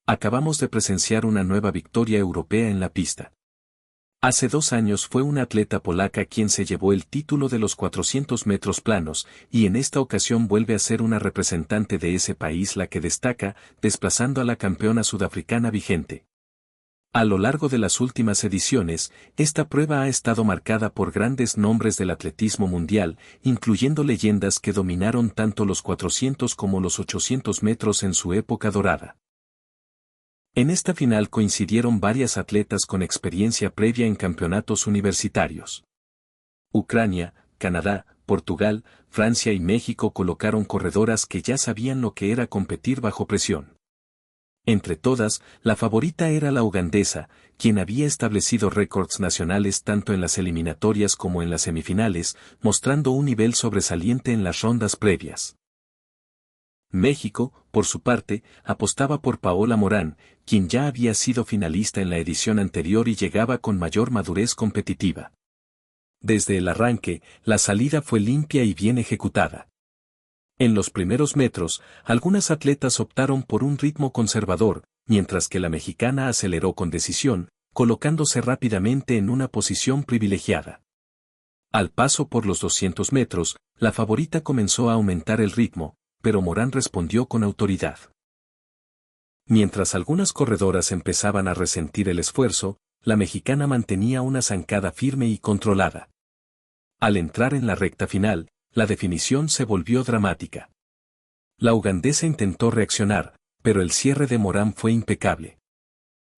Acabamos de presenciar una nueva victoria europea en la pista. Hace 2 años fue una atleta polaca quien se llevó el título de los 400 metros planos, y en esta ocasión vuelve a ser una representante de ese país la que destaca, desplazando a la campeona sudafricana vigente. A lo largo de las últimas ediciones, esta prueba ha estado marcada por grandes nombres del atletismo mundial, incluyendo leyendas que dominaron tanto los 400 como los 800 metros en su época dorada. En esta final coincidieron varias atletas con experiencia previa en campeonatos universitarios. Ucrania, Canadá, Portugal, Francia y México colocaron corredoras que ya sabían lo que era competir bajo presión. Entre todas, la favorita era la ugandesa, quien había establecido récords nacionales tanto en las eliminatorias como en las semifinales, mostrando un nivel sobresaliente en las rondas previas. México, por su parte, apostaba por Paola Morán, quien ya había sido finalista en la edición anterior y llegaba con mayor madurez competitiva. Desde el arranque, la salida fue limpia y bien ejecutada. En los primeros metros, algunas atletas optaron por un ritmo conservador, mientras que la mexicana aceleró con decisión, colocándose rápidamente en una posición privilegiada. Al paso por los 200 metros, la favorita comenzó a aumentar el ritmo, pero Morán respondió con autoridad. Mientras algunas corredoras empezaban a resentir el esfuerzo, la mexicana mantenía una zancada firme y controlada. Al entrar en la recta final, la definición se volvió dramática. La ugandesa intentó reaccionar, pero el cierre de Morán fue impecable.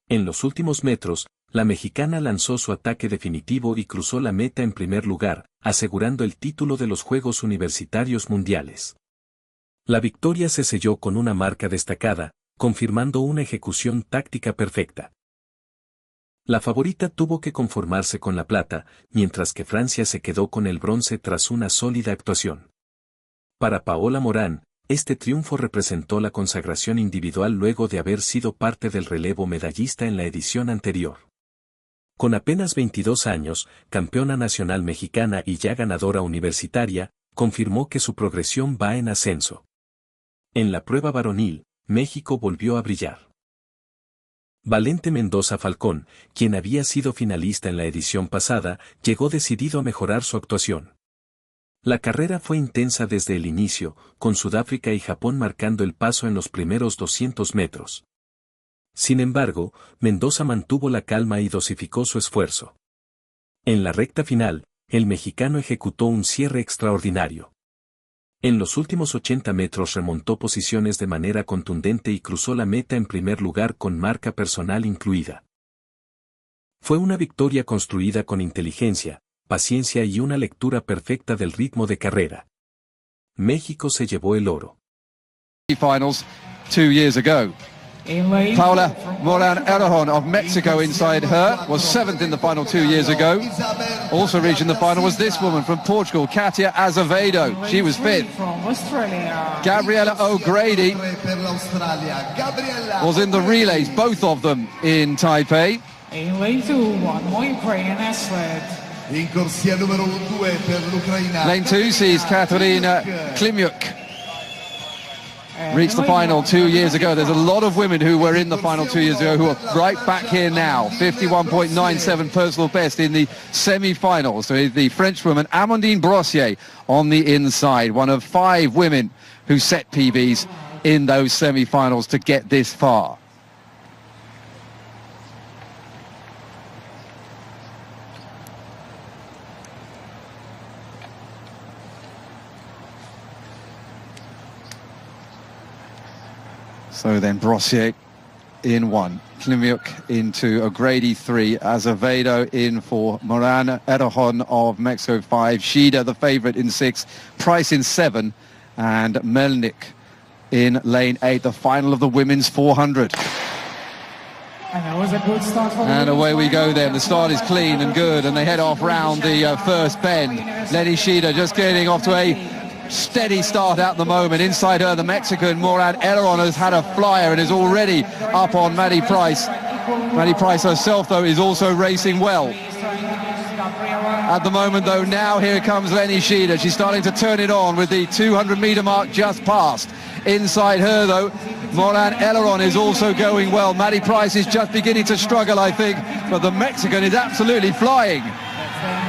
En los últimos metros, la mexicana lanzó su ataque definitivo y cruzó la meta en primer lugar, asegurando el título de los Juegos Universitarios Mundiales. La victoria se selló con una marca destacada, confirmando una ejecución táctica perfecta. La favorita tuvo que conformarse con la plata, mientras que Francia se quedó con el bronce tras una sólida actuación. Para Paola Morán, este triunfo representó la consagración individual luego de haber sido parte del relevo medallista en la edición anterior. Con apenas 22 años, campeona nacional mexicana y ya ganadora universitaria, confirmó que su progresión va en ascenso. En la prueba varonil, México volvió a brillar. Valente Mendoza Falcón, quien había sido finalista en la edición pasada, llegó decidido a mejorar su actuación. La carrera fue intensa desde el inicio, con Sudáfrica y Japón marcando el paso en los primeros 200 metros. Sin embargo, Mendoza mantuvo la calma y dosificó su esfuerzo. En la recta final, el mexicano ejecutó un cierre extraordinario. En los últimos 80 metros remontó posiciones de manera contundente y cruzó la meta en primer lugar con marca personal incluida. Fue una victoria construida con inteligencia, paciencia y una lectura perfecta del ritmo de carrera. México se llevó el oro. Finals 2 years ago. Paola Morán Errejón of Mexico inside her was 7th in the final 2 years ago. Also reaching the final was this woman from Portugal, Katia Azevedo. She was 5th. Gabriela O'Grady was in the relays, both of them in Taipei. In lane 2, one more Ukrainian sled. In corsia numero 2 per l'Ucraina. Lane 2 sees Katarina Klimyuk reached the final 2 years ago. There's a lot of women who were in the final 2 years ago who are right back here now. 51.97 personal best in the semi-finals. So the Frenchwoman Amandine Brossier on the inside, one of 5 women who set PBs in those semi-finals to get this far. So then Brossier in 1, Klimyuk in 2, O'Grady 3, Azevedo in 4, Morán Errejón of Mexico 5, Shida the favourite in 6, Price in 7, and Melnik in lane 8, the final of the women's 400. And that was a good start for And away we go then. The start is clean and good, and they head off round the first bend. Lenny Shida just getting off to a steady start at the moment. Inside her, the Mexican Morán Errejón has had a flyer and is already up on Maddie Price. Maddie Price herself, though, is also racing well. At the moment, though, now here comes Lenny Shida. She's starting to turn it on with the 200-meter mark just passed. Inside her, though, Moran Eleron is also going well. Maddie Price is just beginning to struggle, I think, but the Mexican is absolutely flying.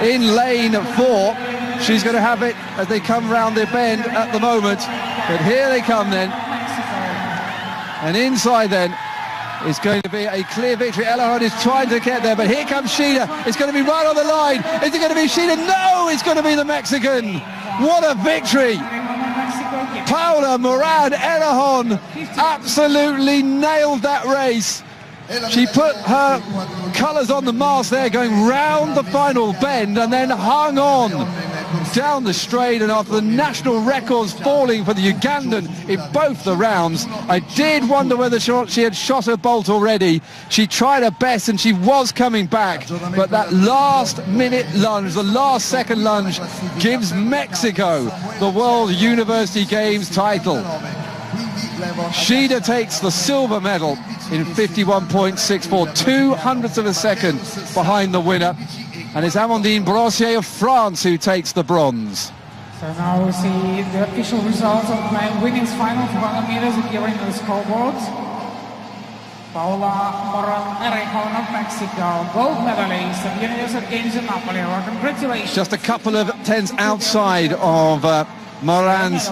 In lane 4, she's going to have it as they come round the bend at the moment. But here they come then. And inside then, it's going to be a clear victory. Eleron is trying to get there, but here comes Sheeta. It's going to be right on the line. Is it going to be Sheeta? No, it's going to be the Mexican. What a victory. Paula Moran Eleron absolutely nailed that race. She put her colours on the mast there, going round the final bend and then hung on down the straight, and after the national records falling for the Ugandan in both the rounds, I did wonder whether she had shot her bolt already. She tried her best and she was coming back, but that last minute lunge, the last second lunge, gives Mexico the World University Games title. Sheeta takes the silver medal in 51.64, 200ths of a second behind the winner. And it's Amandine Brossier of France who takes the bronze. So now we see the official results of the women's final 400 meters appearing on the scoreboard. Paula Moran Eleron of Mexico, gold medalist at the University Games in Napoli. Well, congratulations. Just a couple of tenths outside of Moran's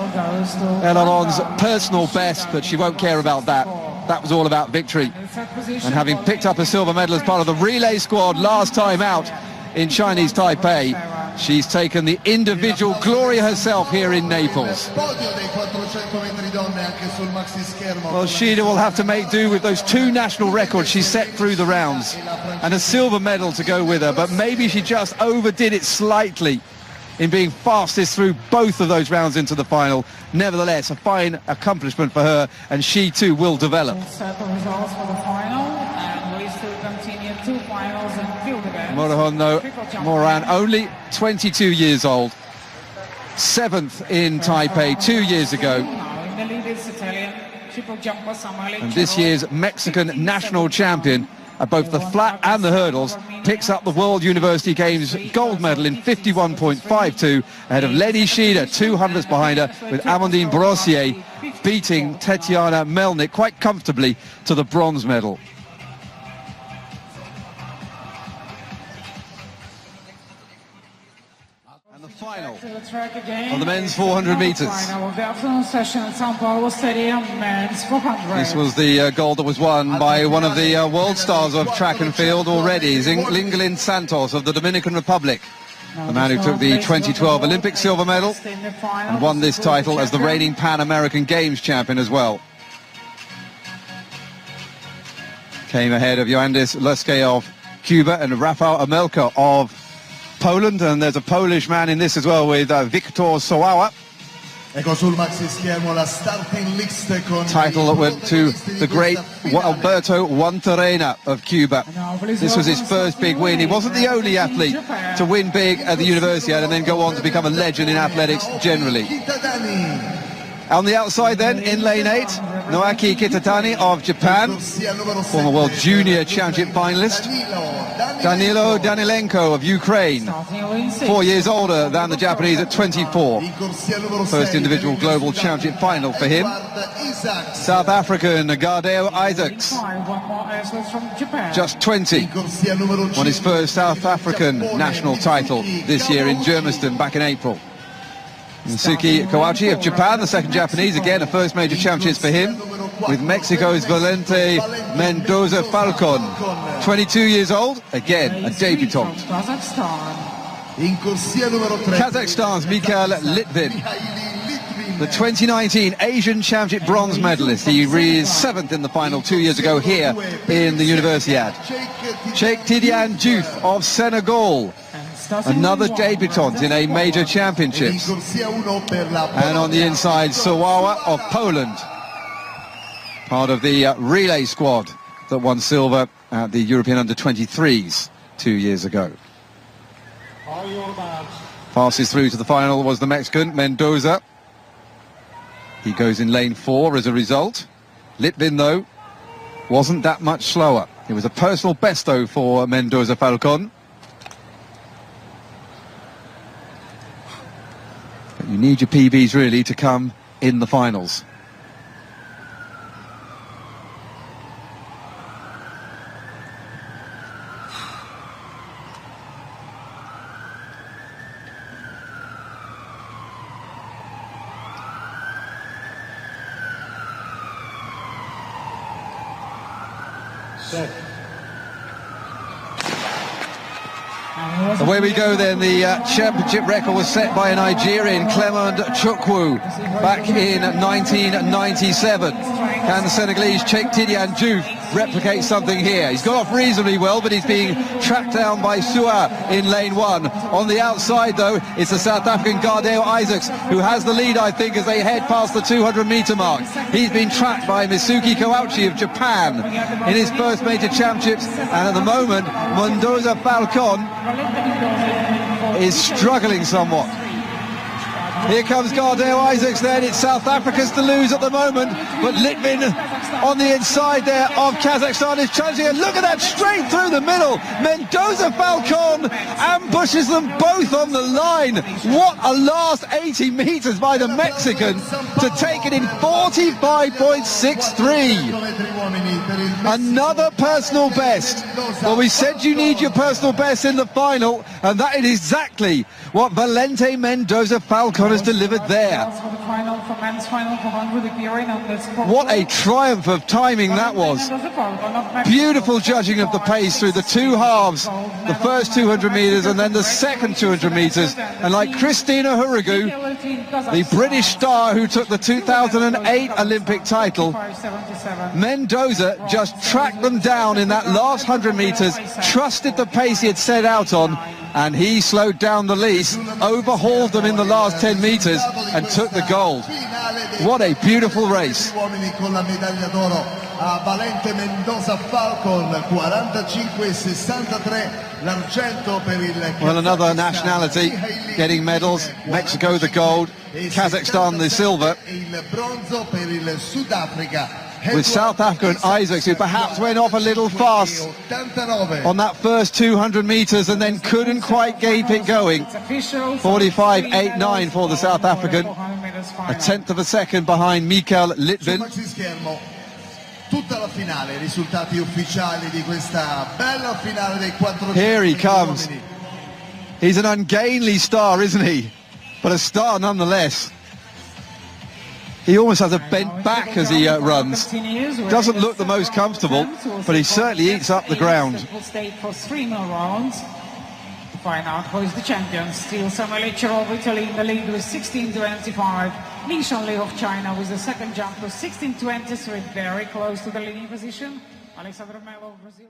Eleron's personal best, but she won't care about that. That was all about victory. And having picked up a silver medal as part of the relay squad last time out in Chinese Taipei, she's taken the individual glory herself here in Naples. Well, Sheeta will have to make do with those 2 national records she set through the rounds and a silver medal to go with her, but maybe she just overdid it slightly in being fastest through both of those rounds into the final. Nevertheless, a fine accomplishment for her, and she too will develop. We'll set the results for the final, and we still continue 2 finals and field events. Moran, only 22 years old, 7th in Taipei 2 years ago. And this year's Mexican national champion at both the flat and the hurdles, picks up the World University Games gold medal in 51.52 ahead of Leni Sheeta, 200ths behind her, with Amandine Brossier beating Tetiana Melnik quite comfortably to the bronze medal. And the final of the men's 400 metres. This was the gold that was won by one of the world stars of track and field already, Lingelin Santos of the Dominican Republic, the man who took the 2012 Olympic silver medal and won this title as the reigning Pan American Games champion as well. Came ahead of Joandis Leske of Cuba and Rafał Amelka of Poland, and there's a Polish man in this as well with Wiktor Sołała. Title that went to the great Alberto Wanterena of Cuba. This was his first big win. He wasn't the only athlete to win big at the Universiade and then go on to become a legend in athletics generally. On the outside then, in lane 8, Naoki Kitatani of Japan, former World Junior Championship finalist. Danilo Danilenko of Ukraine, 4 years older than the Japanese at 24. First individual global championship final for him. South African Gardeo Isaacs, just 20, won his first South African national title this year in Germiston back in April. Suki Kawachi of Japan, the second Japanese, again a first major championships for him, with Mexico's Valente Mendoza Falcon, 22 years old, again a debutante. Kazakhstan's Mikhail Litvin, the 2019 Asian Championship bronze medalist. He is 7th in the final 2 years ago here in the Universiade. Sheikh Tidiane Diouf of Senegal, another debutante in a major championships. And on the inside, Sołała of Poland, part of the relay squad that won silver at the European Under-23s 2 years ago. Passes through to the final was the Mexican, Mendoza. He goes in lane 4 as a result. Litvin, though, wasn't that much slower. It was a personal best, though, for Mendoza Falcon. But you need your PBs, really, to come in the finals. Away we go then. The championship record was set by a Nigerian, Clement Chukwu, back in 1997. Can the Senegalese Cheikh Tidiane Diouf replicate something here? He's got off reasonably well, but he's being tracked down by Sua in lane 1. On the outside, though, it's the South African Gardeo Isaacs, who has the lead, I think, as they head past the 200-meter mark. He's been tracked by Misuki Kawauchi of Japan in his first major championships, and at the moment, Mendoza Falcon is struggling somewhat. Here comes Gardeo Isaacs then. It's South Africa's to lose at the moment, but Litvin on the inside there of Kazakhstan is challenging, and look at that, straight through the middle. Mendoza Falcon ambushes them both on the line. What a last 80 meters by the Mexican to take it in 45.63. Another personal best. Well, we said you need your personal best in the final, and that is exactly what Valente Mendoza Falcon has delivered there. What a triumph of timing that was. Beautiful judging of the pace through the two halves, the first 200 meters and then the second 200 meters. And like Christina Hurrigu, the British star who took the 2008 Olympic title, Mendoza just tracked them down in that last 100 meters, trusted the pace he had set out on, and he slowed down the lease, overhauled them in the last 10 meters and took the gold. What a beautiful race. Well, another nationality getting medals. Mexico the gold, Kazakhstan the silver, with South Africa and Isaacs, who perhaps went off a little fast on that first 200 meters and then couldn't quite keep it going. 45.89 for the South African, a tenth of a second behind Mikael Litvin. Here he comes. He's an ungainly star, isn't he? But a star nonetheless. He almost has a bent back as he runs. Doesn't look the most comfortable, but he certainly eats up the ground. For 3 more rounds to find out who is the champion. Still Samuel Echiro of Italy in the lead with 16.25. Li Shanli of China with the second jump with 16.23, very close to the leading position. Alexander Melo of Brazil.